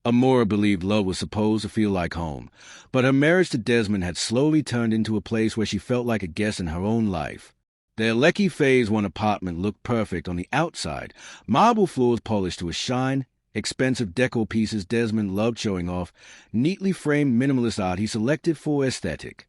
Amara believed love was supposed to feel like home, but her marriage to Desmond had slowly turned into a place where she felt like a guest in her own life. Their Lekki Phase 1 apartment looked perfect on the outside, marble floors polished to a shine, expensive deco pieces Desmond loved showing off, neatly framed minimalist art he selected for aesthetic.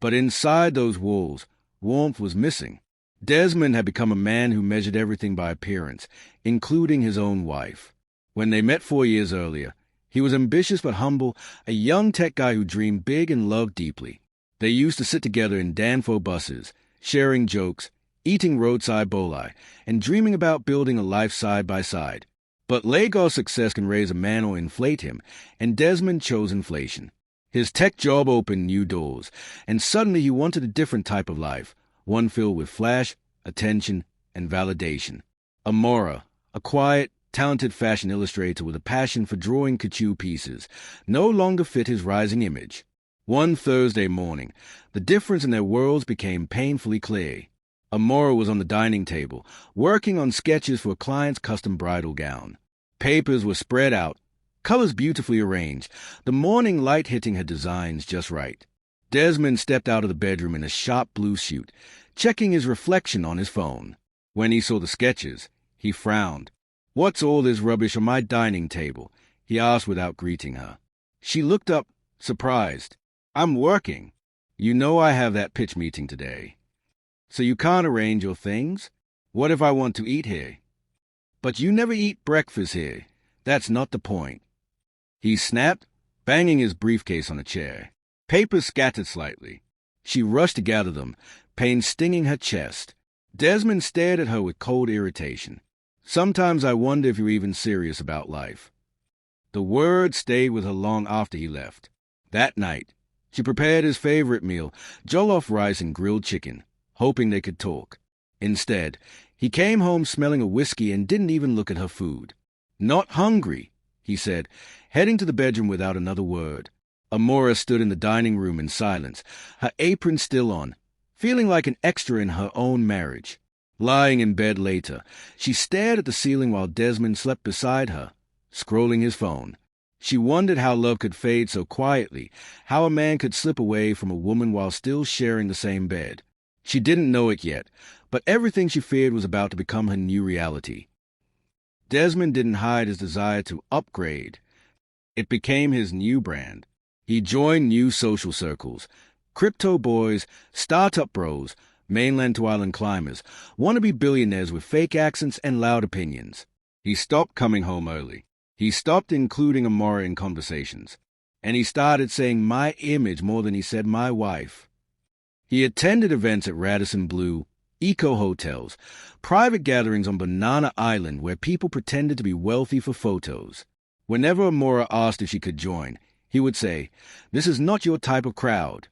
But inside those walls, warmth was missing. Desmond had become a man who measured everything by appearance, including his own wife. When they met 4 years earlier, he was ambitious but humble, a young tech guy who dreamed big and loved deeply. They used to sit together in Danfo buses, sharing jokes, eating roadside boli, and dreaming about building a life side by side. But Lagos success can raise a man or inflate him, and Desmond chose inflation. His tech job opened new doors, and suddenly he wanted a different type of life, one filled with flash, attention, and validation. Amara, a quiet, talented fashion illustrator with a passion for drawing couture pieces, no longer fit his rising image. One Thursday morning, the difference in their worlds became painfully clear. Amara was on the dining table, working on sketches for a client's custom bridal gown. Papers were spread out, colors beautifully arranged, the morning light hitting her designs just right. Desmond stepped out of the bedroom in a sharp blue suit, checking his reflection on his phone. When he saw the sketches, he frowned. "What's all this rubbish on my dining table?" he asked without greeting her. She looked up, surprised. "I'm working. You know I have that pitch meeting today. So you can't arrange your things? What if I want to eat here?" "But you never eat breakfast here. That's not the point," he snapped, banging his briefcase on a chair. Papers scattered slightly. She rushed to gather them, pain stinging her chest. Desmond stared at her with cold irritation. "Sometimes I wonder if you're even serious about life." The word stayed with her long after he left. That night, she prepared his favorite meal, jollof rice and grilled chicken, hoping they could talk. Instead, he came home smelling of whiskey and didn't even look at her food. "Not hungry," he said, heading to the bedroom without another word. Amara stood in the dining room in silence, her apron still on, feeling like an extra in her own marriage. Lying in bed later, she stared at the ceiling while Desmond slept beside her, scrolling his phone. She wondered how love could fade so quietly, how a man could slip away from a woman while still sharing the same bed. She didn't know it yet, but everything she feared was about to become her new reality. Desmond didn't hide his desire to upgrade. It became his new brand. He joined new social circles, crypto boys, startup bros, mainland to island climbers, wannabe billionaires with fake accents and loud opinions. He stopped coming home early. He stopped including Amara in conversations. And he started saying "my image" more than he said "my wife." He attended events at Radisson Blu, eco-hotels, private gatherings on Banana Island where people pretended to be wealthy for photos. Whenever Amara asked if she could join, he would say, "This is not your type of crowd."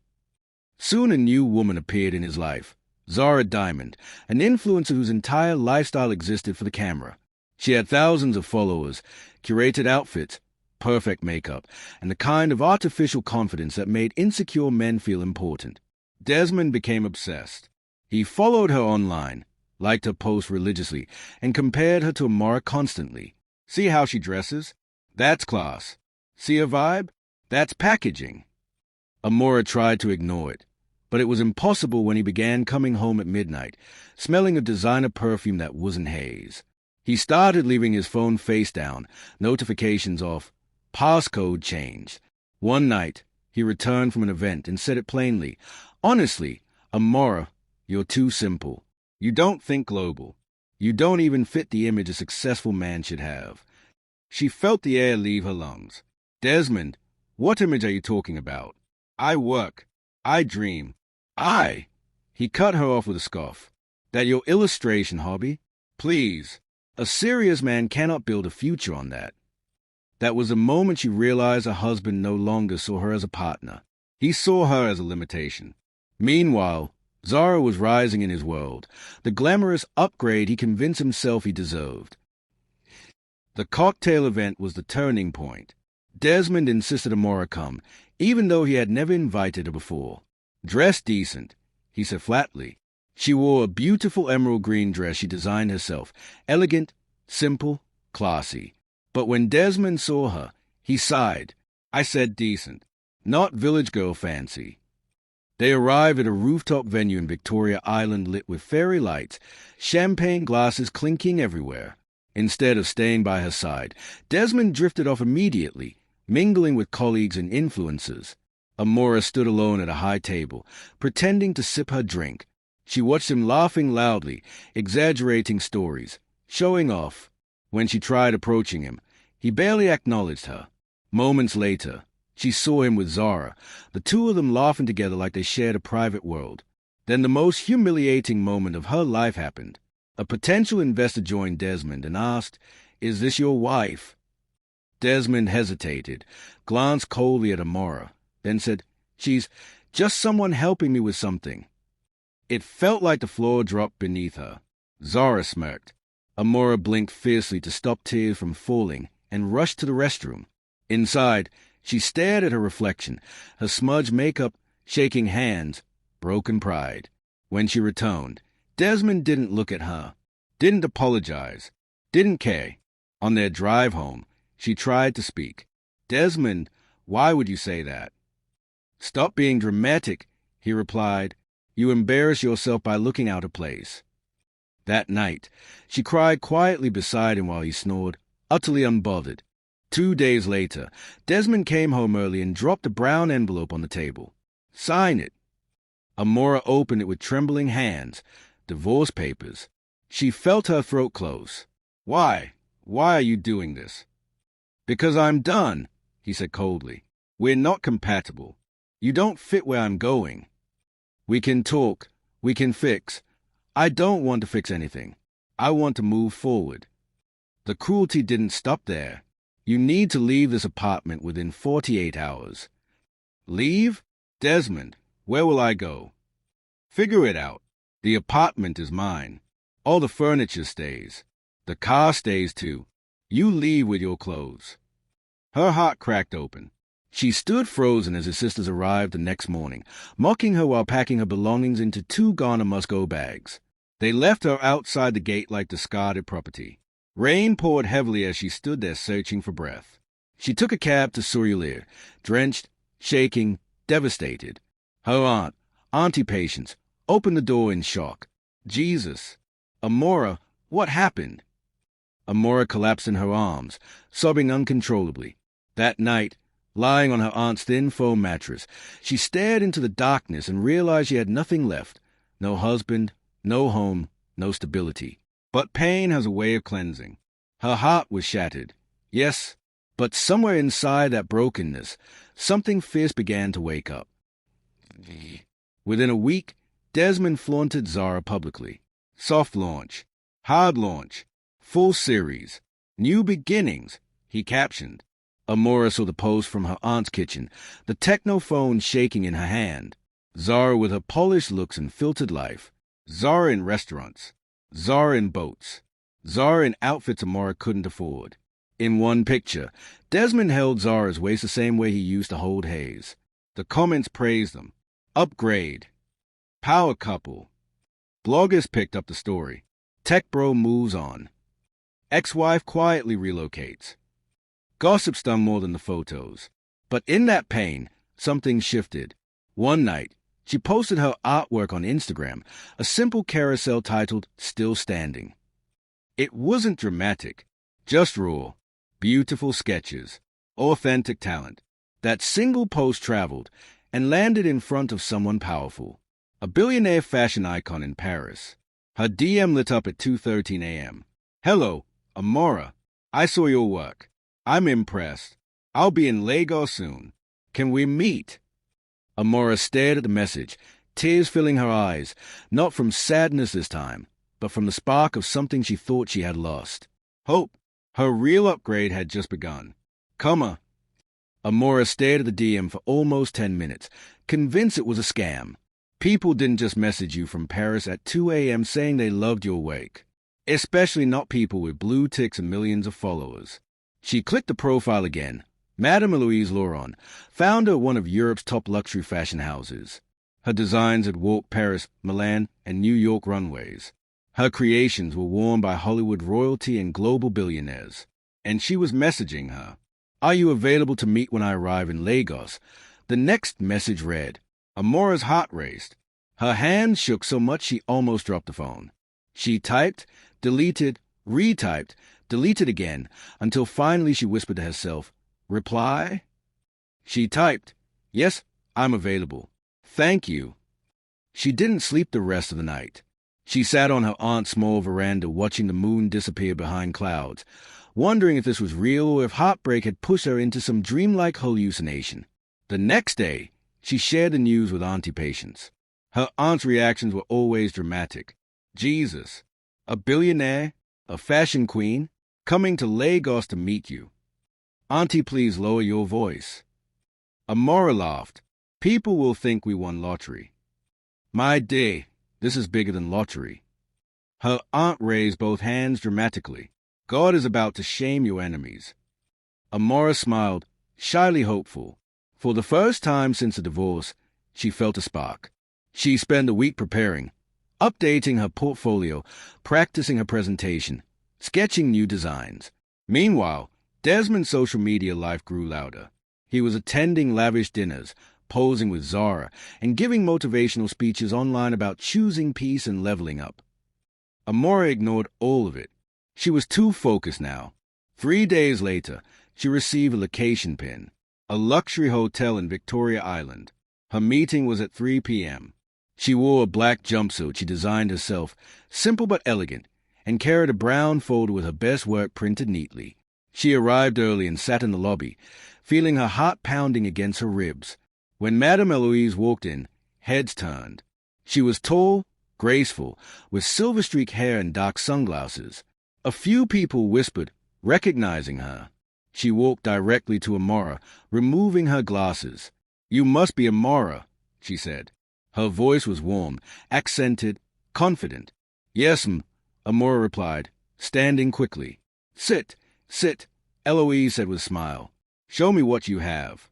Soon a new woman appeared in his life, Zara Diamond, an influencer whose entire lifestyle existed for the camera. She had thousands of followers, curated outfits, perfect makeup, and the kind of artificial confidence that made insecure men feel important. Desmond became obsessed. He followed her online, liked her posts religiously, and compared her to Amara constantly. "See how she dresses? That's class. See her vibe? That's packaging." Amara tried to ignore it, but it was impossible when he began coming home at midnight, smelling of designer perfume that wasn't haze. He started leaving his phone face down, notifications off, passcode changed. One night, he returned from an event and said it plainly, "Honestly, Amara, you're too simple. You don't think global. You don't even fit the image a successful man should have." She felt the air leave her lungs. "Desmond, what image are you talking about? I work. I dream. He cut her off with a scoff. "That your illustration hobby? Please. A serious man cannot build a future on that." That was the moment she realized her husband no longer saw her as a partner. He saw her as a limitation. Meanwhile, Zara was rising in his world, the glamorous upgrade he convinced himself he deserved. The cocktail event was the turning point. Desmond insisted Amara come, even though he had never invited her before. "Dress decent," he said flatly. She wore a beautiful emerald green dress she designed herself, elegant, simple, classy. But when Desmond saw her, He sighed. I said decent. Not village girl fancy. They arrived at a rooftop venue in Victoria Island lit with fairy lights, champagne glasses clinking everywhere. Instead of staying by her side, Desmond drifted off immediately, mingling with colleagues and influencers. Amara stood alone at a high table, pretending to sip her drink. She watched him laughing loudly, exaggerating stories, showing off. When she tried approaching him, he barely acknowledged her. Moments later, she saw him with Zara, the two of them laughing together like they shared a private world. Then the most humiliating moment of her life happened. A potential investor joined Desmond and asked, "Is this your wife?" Desmond hesitated, glanced coldly at Amara, then said, "She's just someone helping me with something." It felt like the floor dropped beneath her. Zara smirked. Amara blinked fiercely to stop tears from falling and rushed to the restroom. Inside, she stared at her reflection, her smudged makeup, shaking hands, broken pride. When she returned, Desmond didn't look at her, didn't apologize, didn't care. On their drive home, she tried to speak. "Desmond, why would you say that?" "Stop being dramatic," he replied. "You embarrass yourself by looking out of place." That night, she cried quietly beside him while he snored, utterly unbothered. 2 days later, Desmond came home early and dropped a brown envelope on the table. "Sign it." Amara opened it with trembling hands. Divorce papers. She felt her throat close. "Why? Why are you doing this?" "Because I'm done," he said coldly. "We're not compatible. You don't fit where I'm going. We can talk. We can fix. I don't want to fix anything. I want to move forward." The cruelty didn't stop there. "You need to leave this apartment within 48 hours. "Leave? Desmond, where will I go?" "Figure it out. The apartment is mine. All the furniture stays. The car stays too. You leave with your clothes." Her heart cracked open. She stood frozen as her sisters arrived the next morning, mocking her while packing her belongings into 2 Ghana must-go bags. They left her outside the gate like discarded property. Rain poured heavily as she stood there searching for breath. She took a cab to Surulere, drenched, shaking, devastated. Her Auntie Patience, opened the door in shock. "Jesus! Amara, what happened?" Amara collapsed in her arms, sobbing uncontrollably. That night, lying on her aunt's thin foam mattress, she stared into the darkness and realized she had nothing left. No husband, no home, no stability. But pain has a way of cleansing. Her heart was shattered. Yes, but somewhere inside that brokenness, something fierce began to wake up. Within a week, Desmond flaunted Zara publicly. Soft launch, hard launch, full series, new beginnings, he captioned. Amara saw the post from her aunt's kitchen, the technophone shaking in her hand. Zara with her polished looks and filtered life. Zara in restaurants. Zara in boats. Zara in outfits Amara couldn't afford. In one picture, Desmond held Zara's waist the same way he used to hold Hayes. The comments praised them. Upgrade. Power couple. Bloggers picked up the story. Tech bro moves on. Ex-wife quietly relocates. Gossip's done more than the photos. But in that pain, something shifted. One night, she posted her artwork on Instagram, a simple carousel titled "Still Standing." It wasn't dramatic, just raw, beautiful sketches, authentic talent. That single post traveled and landed in front of someone powerful, a billionaire fashion icon in Paris. Her DM lit up at 2:13 a.m. "Hello, Amara. I saw your work. I'm impressed. I'll be in Lagos soon. Can we meet?" Amara stared at the message, tears filling her eyes, not from sadness this time, but from the spark of something she thought she had lost. Hope. Her real upgrade had just begun. "Come." Amara stared at the DM for almost 10 minutes, convinced it was a scam. People didn't just message you from Paris at 2 a.m. saying they loved your wake. Especially not people with blue ticks and millions of followers. She clicked the profile again. Madame Eloise Laurent, founder of one of Europe's top luxury fashion houses. Her designs had walked Paris, Milan, and New York runways. Her creations were worn by Hollywood royalty and global billionaires. And she was messaging her. Are you available to meet when I arrive in Lagos? The next message read. Amora's heart raced. Her hands shook so much she almost dropped the phone. She typed, deleted, retyped, deleted again, until finally she whispered to herself, Reply? She typed, Yes, I'm available. Thank you. She didn't sleep the rest of the night. She sat on her aunt's small veranda watching the moon disappear behind clouds, wondering if this was real or if heartbreak had pushed her into some dreamlike hallucination. The next day, she shared the news with Auntie Patience. Her aunt's reactions were always dramatic. Jesus, a billionaire, a fashion queen, coming to Lagos to meet you. Auntie, please lower your voice. Amara laughed. People will think we won lottery. My dear, this is bigger than lottery. Her aunt raised both hands dramatically. God is about to shame your enemies. Amara smiled, shyly hopeful. For the first time since the divorce, she felt a spark. She spent a week preparing, updating her portfolio, practicing her presentation, sketching new designs. Meanwhile, Desmond's social media life grew louder. He was attending lavish dinners, posing with Zara, and giving motivational speeches online about choosing peace and leveling up. Amara ignored all of it. She was too focused now. 3 days later, she received a location pin, a luxury hotel in Victoria Island. Her meeting was at 3 p.m. She wore a black jumpsuit she designed herself, simple but elegant, and carried a brown folder with her best work printed neatly. She arrived early and sat in the lobby, feeling her heart pounding against her ribs. When Madame Eloise walked in, heads turned. She was tall, graceful, with silver-streaked hair and dark sunglasses. A few people whispered, recognizing her. She walked directly to Amara, removing her glasses. You must be Amara, she said. Her voice was warm, accented, confident. Yes, Amara replied, standing quickly. Sit, Eloise said with a smile. Show me what you have.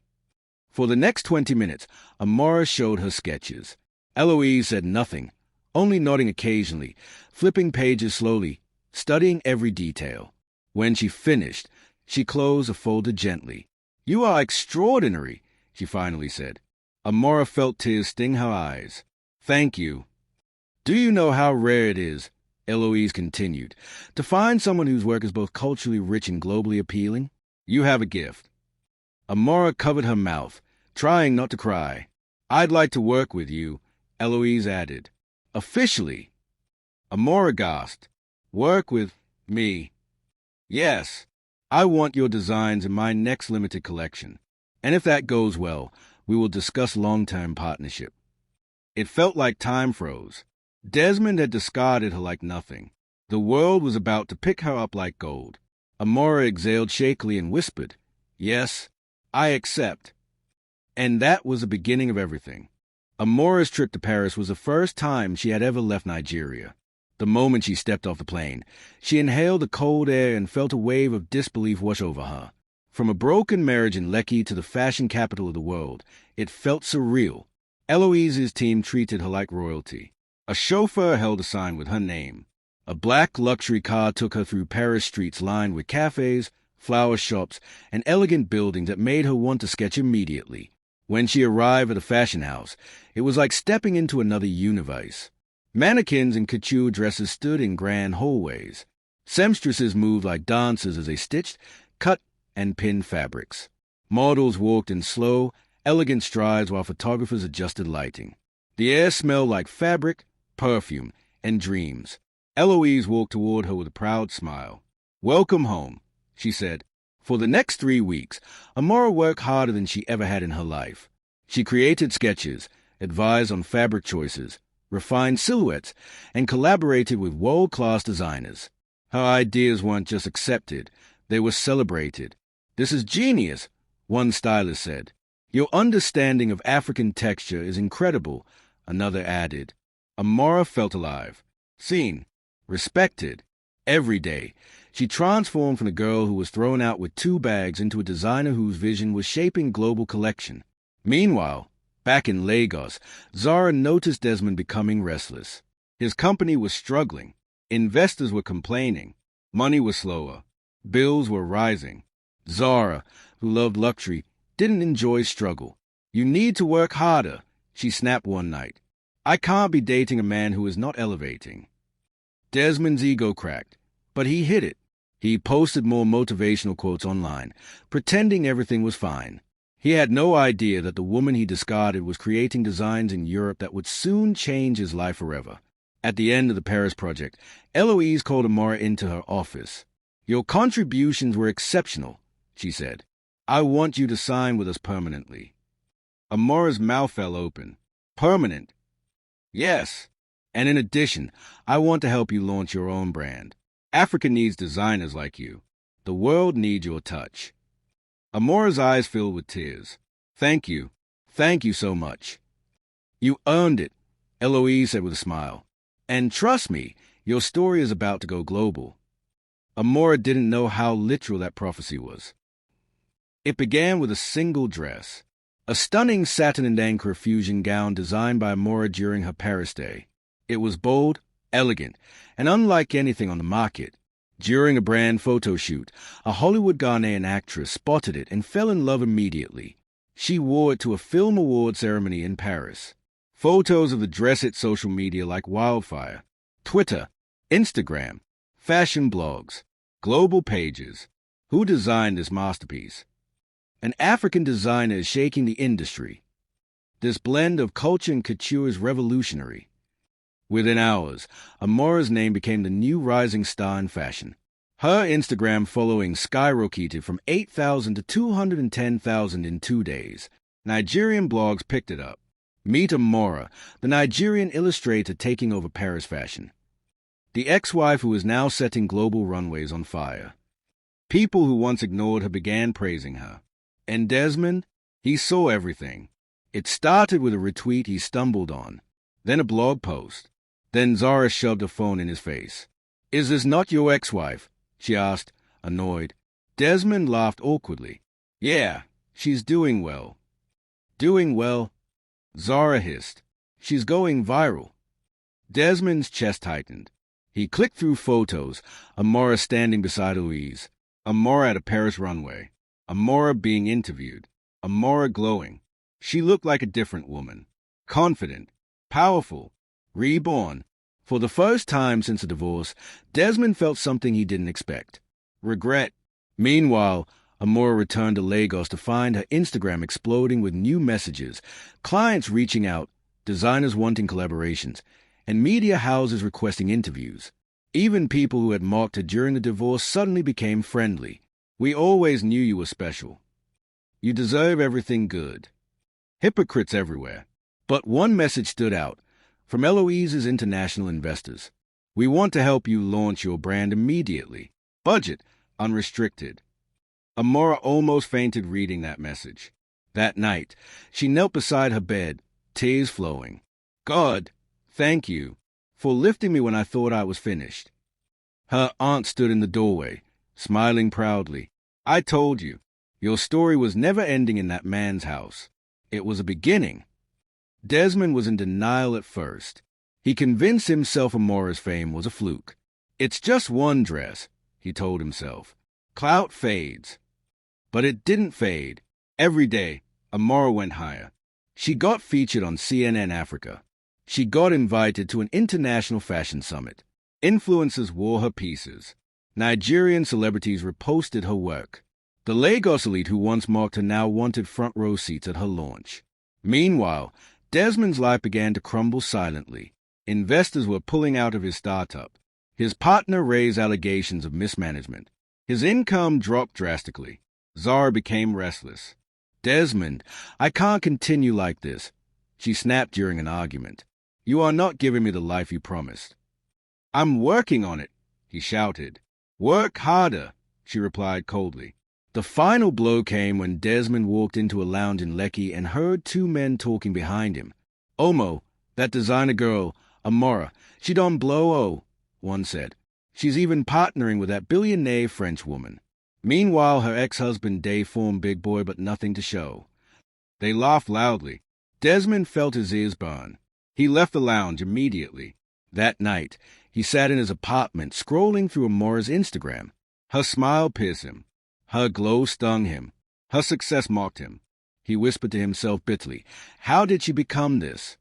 For the next 20 minutes, Amara showed her sketches. Eloise said nothing, only nodding occasionally, flipping pages slowly, studying every detail. When she finished, she closed the folder gently. You are extraordinary, she finally said. Amara felt tears sting her eyes. Thank you. Do you know how rare it is, Eloise continued, to find someone whose work is both culturally rich and globally appealing? You have a gift. Amara covered her mouth, trying not to cry. I'd like to work with you, Eloise added. Officially. Amara gasped. Work with me? Yes. I want your designs in my next limited collection. And if that goes well, we will discuss long-term partnership. It felt like time froze. Desmond had discarded her like nothing. The world was about to pick her up like gold. Amara exhaled shakily and whispered, Yes, I accept. And that was the beginning of everything. Amara's trip to Paris was the first time she had ever left Nigeria. The moment she stepped off the plane, she inhaled the cold air and felt a wave of disbelief wash over her. From a broken marriage in Lekki to the fashion capital of the world, it felt surreal. Eloise's team treated her like royalty. A chauffeur held a sign with her name. A black luxury car took her through Paris streets lined with cafes, flower shops, and elegant buildings that made her want to sketch immediately. When she arrived at a fashion house, it was like stepping into another universe. Mannequins in couture dresses stood in grand hallways. Seamstresses moved like dancers as they stitched, cut, and pinned fabrics. Models walked in slow, elegant strides while photographers adjusted lighting. The air smelled like fabric, perfume, and dreams. Eloise walked toward her with a proud smile. Welcome home, she said. For the next 3 weeks, Amara worked harder than she ever had in her life. She created sketches, advised on fabric choices, refined silhouettes, and collaborated with world-class designers. Her ideas weren't just accepted, they were celebrated. This is genius, one stylist said. Your understanding of African texture is incredible, another added. Amara felt alive, seen, respected. Every day, she transformed from the girl who was thrown out with 2 bags into a designer whose vision was shaping global collection. Meanwhile, back in Lagos, Zara noticed Desmond becoming restless. His company was struggling. Investors were complaining. Money was slower. Bills were rising. Zara, who loved luxury, didn't enjoy struggle. You need to work harder, she snapped one night. I can't be dating a man who is not elevating. Desmond's ego cracked, but he hid it. He posted more motivational quotes online, pretending everything was fine. He had no idea that the woman he discarded was creating designs in Europe that would soon change his life forever. At the end of the Paris project, Eloise called Amara into her office. Your contributions were exceptional, she said. I want you to sign with us permanently. Amara's mouth fell open. Permanent? Yes. And in addition, I want to help you launch your own brand. Africa needs designers like you. The world needs your touch. Amara's eyes filled with tears. Thank you. Thank you so much. You earned it, Eloise said with a smile. And trust me, your story is about to go global. Amara didn't know how literal that prophecy was. It began with a single dress, a stunning satin and anchor fusion gown designed by Amara during her Paris stay. It was bold, elegant, and unlike anything on the market. During a brand photo shoot, a Hollywood Ghanaian actress spotted it and fell in love immediately. She wore it to a film award ceremony in Paris. Photos of the dress hit social media like wildfire. Twitter, Instagram, fashion blogs, global pages. Who designed this masterpiece? An African designer is shaking the industry. This blend of culture and couture is revolutionary. Within hours, Amara's name became the new rising star in fashion. Her Instagram following skyrocketed from 8,000 to 210,000 in 2 days. Nigerian blogs picked it up. Meet Amara, the Nigerian illustrator taking over Paris fashion. The ex-wife who is now setting global runways on fire. People who once ignored her began praising her. And Desmond, he saw everything. It started with a retweet he stumbled on, then a blog post. Then Zara shoved a phone in his face. Is this not your ex-wife? She asked, annoyed. Desmond laughed awkwardly. Yeah, she's doing well. Doing well? Zara hissed. She's going viral. Desmond's chest tightened. He clicked through photos, Amara standing beside Louise, Amara at a Paris runway, Amara being interviewed, Amara glowing. She looked like a different woman. Confident, powerful, reborn. For the first time since a divorce, Desmond felt something he didn't expect. Regret. Meanwhile, Amara returned to Lagos to find her Instagram exploding with new messages, clients reaching out, designers wanting collaborations, and media houses requesting interviews. Even people who had mocked her during the divorce suddenly became friendly. We always knew you were special. You deserve everything good. Hypocrites everywhere. But one message stood out. From Eloise's international investors. We want to help you launch your brand immediately. Budget, unrestricted. Amara almost fainted reading that message. That night, she knelt beside her bed, tears flowing. God, thank you for lifting me when I thought I was finished. Her aunt stood in the doorway, smiling proudly. I told you, your story was never ending in that man's house. It was a beginning. Desmond was in denial at first. He convinced himself Amara's fame was a fluke. It's just one dress, he told himself. Clout fades. But it didn't fade. Every day, Amara went higher. She got featured on CNN Africa. She got invited to an international fashion summit. Influencers wore her pieces. Nigerian celebrities reposted her work. The Lagos elite who once mocked her now wanted front row seats at her launch. Meanwhile, Desmond's life began to crumble silently. Investors were pulling out of his startup. His partner raised allegations of mismanagement. His income dropped drastically. Zara became restless. Desmond, I can't continue like this, she snapped during an argument. You are not giving me the life you promised. I'm working on it, he shouted. Work harder, she replied coldly. The final blow came when Desmond walked into a lounge in Lekki and heard two men talking behind him. Omo, that designer girl, Amara, she done blow oh, one said. She's even partnering with that billionaire French woman. Meanwhile, her ex-husband Dave formed big boy but nothing to show. They laughed loudly. Desmond felt his ears burn. He left the lounge immediately. That night, he sat in his apartment scrolling through Amara's Instagram. Her smile pierced him. Her glow stung him. Her success mocked him. He whispered to himself bitterly, how did she become this?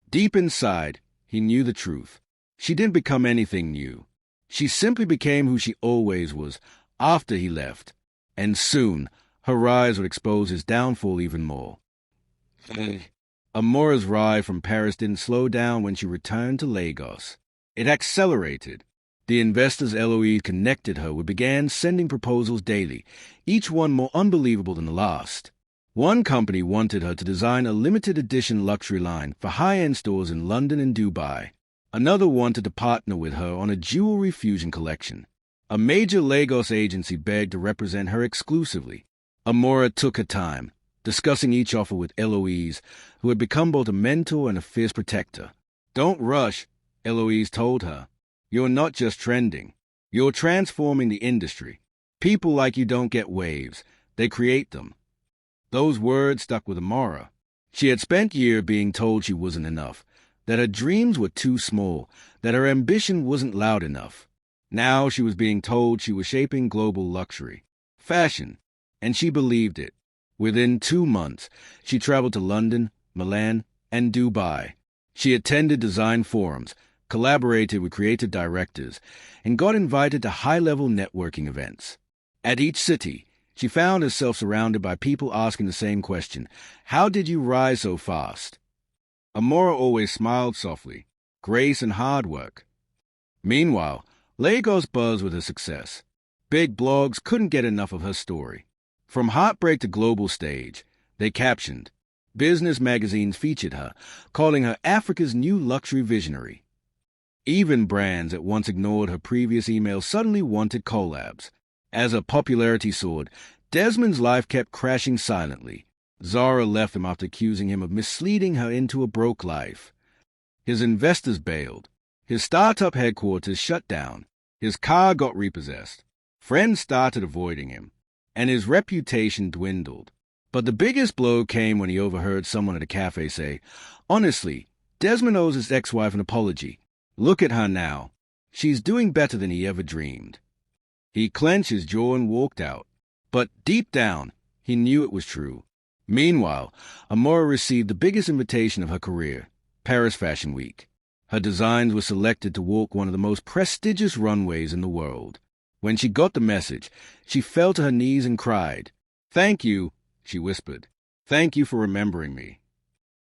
Deep inside, he knew the truth. She didn't become anything new. She simply became who she always was, after he left. And soon, her rise would expose his downfall even more. Amora's ride from Paris didn't slow down when she returned to Lagos. It accelerated. The investors Eloise connected her with began sending proposals daily, each one more unbelievable than the last. One company wanted her to design a limited edition luxury line for high-end stores in London and Dubai. Another wanted to partner with her on a jewelry fusion collection. A major Lagos agency begged to represent her exclusively. Amara took her time, discussing each offer with Eloise, who had become both a mentor and a fierce protector. Don't rush, Eloise told her. You're not just trending. You're transforming the industry. People like you don't get waves. They create them. Those words stuck with Amara. She had spent years being told she wasn't enough, that her dreams were too small, that her ambition wasn't loud enough. Now she was being told she was shaping global luxury, fashion, and she believed it. Within 2 months, she traveled to London, Milan, and Dubai. She attended design forums, collaborated with creative directors, and got invited to high-level networking events. At each city, she found herself surrounded by people asking the same question, how did you rise so fast? Amara always smiled softly, grace and hard work. Meanwhile, Lagos buzzed with her success. Big blogs couldn't get enough of her story. From heartbreak to global stage, they captioned. Business magazines featured her, calling her Africa's new luxury visionary. Even brands that once ignored her previous emails suddenly wanted collabs. As her popularity soared, Desmond's life kept crashing silently. Zara left him after accusing him of misleading her into a broke life. His investors bailed. His startup headquarters shut down. His car got repossessed. Friends started avoiding him, and his reputation dwindled. But the biggest blow came when he overheard someone at a cafe say, honestly, Desmond owes his ex-wife an apology. Look at her now. She's doing better than he ever dreamed. He clenched his jaw and walked out. But deep down, he knew it was true. Meanwhile, Amara received the biggest invitation of her career, Paris Fashion Week. Her designs were selected to walk one of the most prestigious runways in the world. When she got the message, she fell to her knees and cried. Thank you, she whispered. Thank you for remembering me.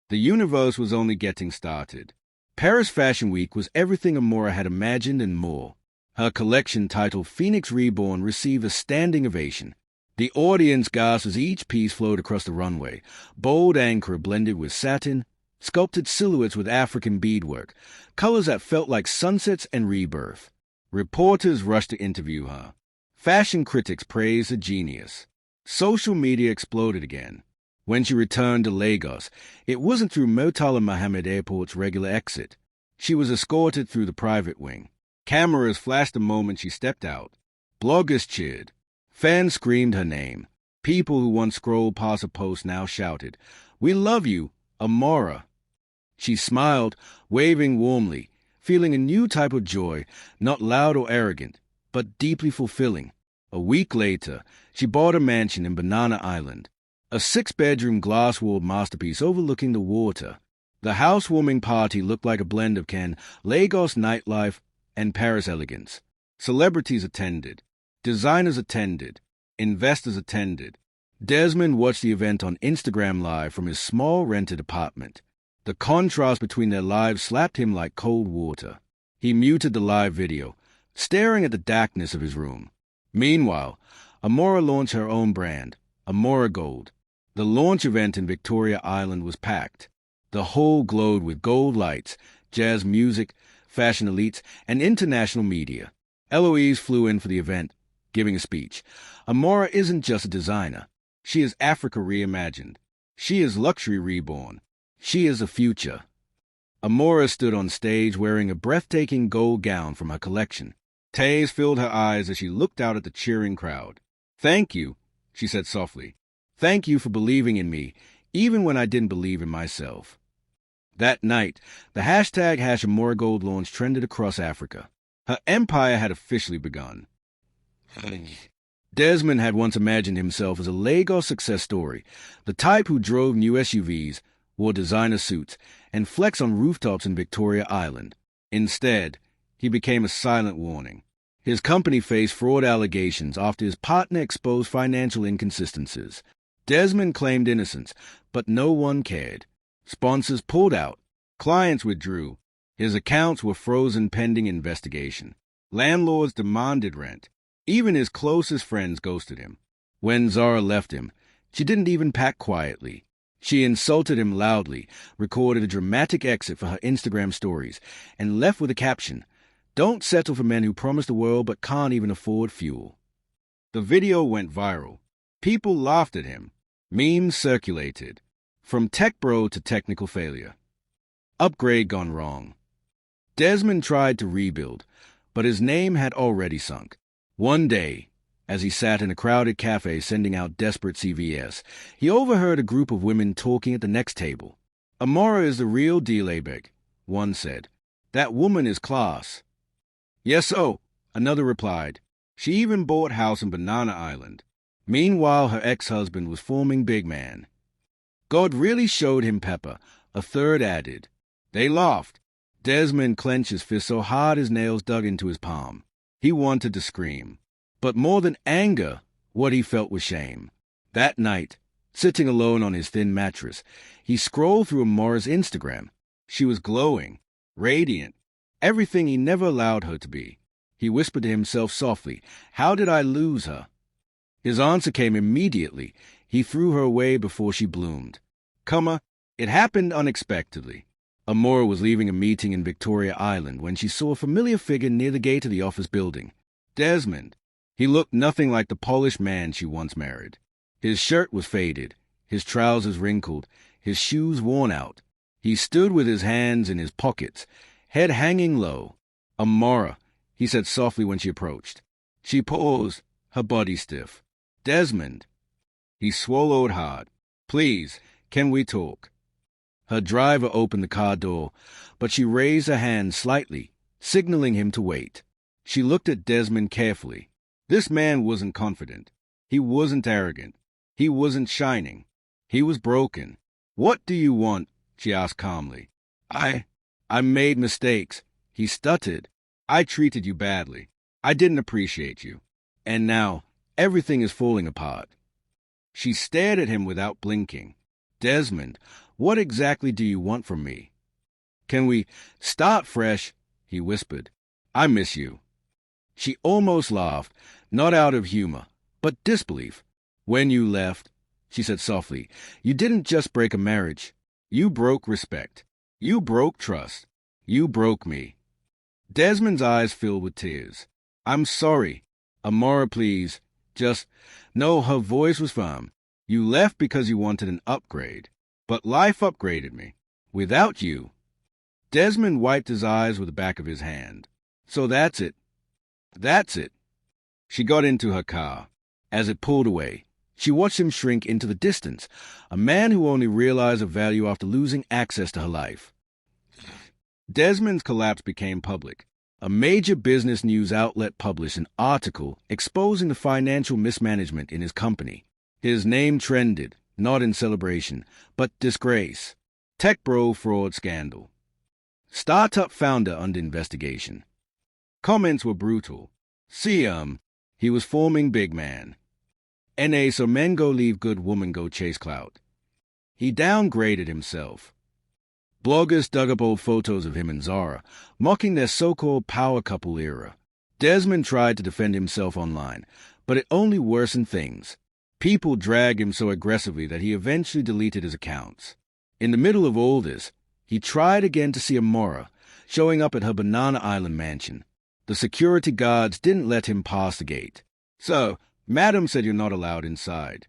The universe was only getting started. Paris Fashion Week was everything Amara had imagined and more. Her collection, titled Phoenix Reborn, received a standing ovation. The audience gasped as each piece flowed across the runway, bold anchor blended with satin, sculpted silhouettes with African beadwork, colors that felt like sunsets and rebirth. Reporters rushed to interview her. Fashion critics praised the genius. Social media exploded again. When she returned to Lagos, it wasn't through Murtala Mohammed Airport's regular exit. She was escorted through the private wing. Cameras flashed the moment she stepped out. Bloggers cheered. Fans screamed her name. People who once scrolled past a post now shouted, "We love you, Amara." She smiled, waving warmly, feeling a new type of joy, not loud or arrogant, but deeply fulfilling. A week later, she bought a mansion in Banana Island, a 6-bedroom glass-walled masterpiece overlooking the water. The housewarming party looked like a blend of Lagos nightlife and Paris elegance. Celebrities attended. Designers attended. Investors attended. Desmond watched the event on Instagram Live from his small rented apartment. The contrast between their lives slapped him like cold water. He muted the live video, staring at the darkness of his room. Meanwhile, Amara launched her own brand, Amara Gold. The launch event in Victoria Island was packed. The hall glowed with gold lights, jazz music, fashion elites, and international media. Eloise flew in for the event, giving a speech. Amara isn't just a designer. She is Africa reimagined. She is luxury reborn. She is the future. Amara stood on stage wearing a breathtaking gold gown from her collection. Tears filled her eyes as she looked out at the cheering crowd. Thank you, she said softly. Thank you for believing in me, even when I didn't believe in myself. That night, the hashtag #AmaraGold launch trended across Africa. Her empire had officially begun. Desmond had once imagined himself as a Lagos success story, the type who drove new SUVs, wore designer suits, and flexed on rooftops in Victoria Island. Instead, he became a silent warning. His company faced fraud allegations after his partner exposed financial inconsistencies. Desmond claimed innocence, but no one cared. Sponsors pulled out. Clients withdrew. His accounts were frozen pending investigation. Landlords demanded rent. Even his closest friends ghosted him. When Zara left him, she didn't even pack quietly. She insulted him loudly, recorded a dramatic exit for her Instagram stories, and left with a caption, "Don't settle for men who promise the world but can't even afford fuel." The video went viral. People laughed at him. Memes circulated. From tech bro to technical failure. Upgrade gone wrong. Desmond tried to rebuild, but his name had already sunk. One day, as he sat in a crowded cafe sending out desperate CVS, he overheard a group of women talking at the next table. "Amara is the real deal, Abeg," one said. "That woman is class." "Yes, so," another replied. "She even bought house in Banana Island." Meanwhile, her ex-husband was forming big man. "God really showed him pepper," a third added. They laughed. Desmond clenched his fist so hard his nails dug into his palm. He wanted to scream. But more than anger, what he felt was shame. That night, sitting alone on his thin mattress, he scrolled through Amara's Instagram. She was glowing, radiant, everything he never allowed her to be. He whispered to himself softly, "How did I lose her?" His answer came immediately. He threw her away before she bloomed. It happened unexpectedly. Amara was leaving a meeting in Victoria Island when she saw a familiar figure near the gate of the office building. Desmond. He looked nothing like the polished man she once married. His shirt was faded, his trousers wrinkled, his shoes worn out. He stood with his hands in his pockets, head hanging low. "Amara," he said softly when she approached. She paused, her body stiff. "Desmond." He swallowed hard. "Please, can we talk?" Her driver opened the car door, but she raised her hand slightly, signaling him to wait. She looked at Desmond carefully. This man wasn't confident. He wasn't arrogant. He wasn't shining. He was broken. "What do you want?" she asked calmly. I made mistakes," he stuttered. "I treated you badly. I didn't appreciate you. And now, everything is falling apart." She stared at him without blinking. "Desmond, what exactly do you want from me?" "Can we start fresh?" he whispered. "I miss you." She almost laughed, not out of humor, but disbelief. "When you left," she said softly, "you didn't just break a marriage. You broke respect. You broke trust. You broke me." Desmond's eyes filled with tears. "I'm sorry. Amara, please. No," her voice was firm. "You left because you wanted an upgrade. But life upgraded me. Without you." Desmond wiped his eyes with the back of his hand. "So that's it." "That's it." She got into her car. As it pulled away, she watched him shrink into the distance, a man who only realized her value after losing access to her life. Desmond's collapse became public. A major business news outlet published an article exposing the financial mismanagement in his company. His name trended, not in celebration, but disgrace. Tech bro fraud scandal. Startup founder under investigation. Comments were brutal. "See, he was forming big man. NA, so men go leave good, woman go chase clout." He downgraded himself. Bloggers dug up old photos of him and Zara, mocking their so-called power couple era. Desmond tried to defend himself online, but it only worsened things. People dragged him so aggressively that he eventually deleted his accounts. In the middle of all this, he tried again to see Amara, showing up at her Banana Island mansion. The security guards didn't let him pass the gate. "So, Madam said you're not allowed inside."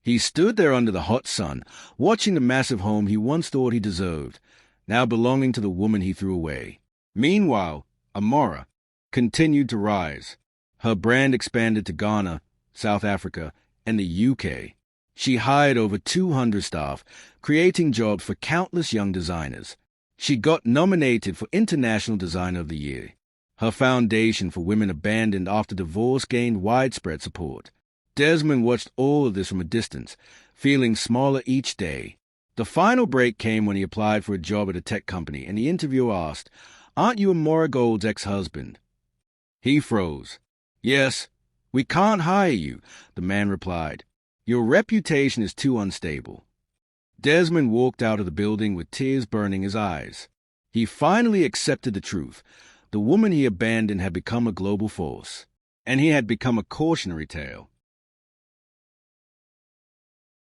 He stood there under the hot sun, watching the massive home he once thought he deserved, now belonging to the woman he threw away. Meanwhile, Amara continued to rise. Her brand expanded to Ghana, South Africa, and the UK. She hired over 200 staff, creating jobs for countless young designers. She got nominated for International Designer of the Year. Her foundation for women abandoned after divorce gained widespread support. Desmond watched all of this from a distance, feeling smaller each day. The final break came when he applied for a job at a tech company, and the interviewer asked, "Aren't you Amara Gold's ex-husband?" He froze. "Yes, we can't hire you," the man replied. "Your reputation is too unstable." Desmond walked out of the building with tears burning his eyes. He finally accepted the truth. The woman he abandoned had become a global force, and he had become a cautionary tale.